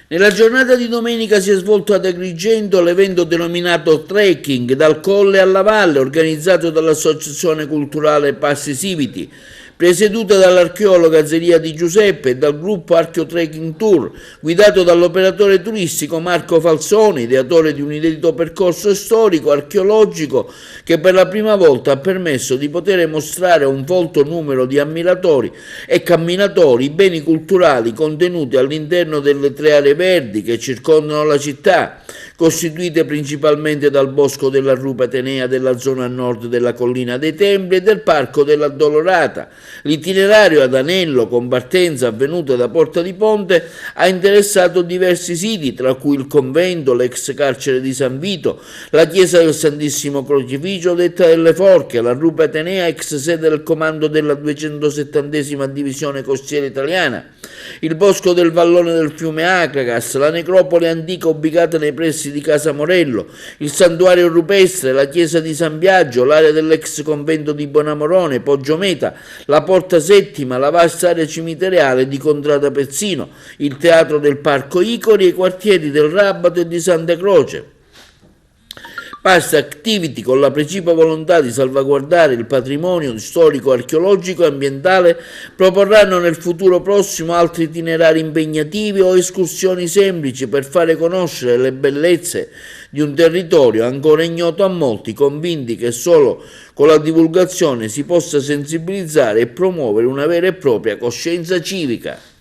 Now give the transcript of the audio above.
Nella giornata di domenica si è svolto ad Agrigento l'evento denominato Trekking dal Colle alla Valle, organizzato dall'Associazione Culturale Passi Siviti, presieduta dall'archeologa Zelia Di Giuseppe e dal gruppo Archeo Trekking Tour, guidato dall'operatore turistico Marco Falzoni, ideatore di un inedito percorso storico archeologico che per la prima volta ha permesso di poter mostrare a un folto numero di ammiratori e camminatori i beni culturali contenuti all'interno delle 3 aree verdi che circondano la città, costituite principalmente dal bosco della Rupe Atenea della zona nord della collina dei Templi e del parco dell'Addolorata. L'itinerario ad anello con partenza avvenuta da Porta di Ponte ha interessato diversi siti, tra cui il convento, l'ex carcere di San Vito, la chiesa del Santissimo Crocifisso detta delle Forche, la Rupe Atenea, ex sede del comando della 270esima divisione costiera italiana, il bosco del vallone del fiume Acragas, la necropoli antica ubicata nei pressi di Casa Morello, il santuario rupestre, la chiesa di San Biagio, l'area dell'ex convento di Bonamorone, Poggio Meta, la Porta Settima, la vasta area cimiteriale di Contrada Pezzino, il teatro del Parco Icori e i quartieri del Rabato e di Santa Croce. Past Activity, con la precipua volontà di salvaguardare il patrimonio storico, archeologico e ambientale, proporranno nel futuro prossimo altri itinerari impegnativi o escursioni semplici per fare conoscere le bellezze di un territorio ancora ignoto a molti, convinti che solo con la divulgazione si possa sensibilizzare e promuovere una vera e propria coscienza civica.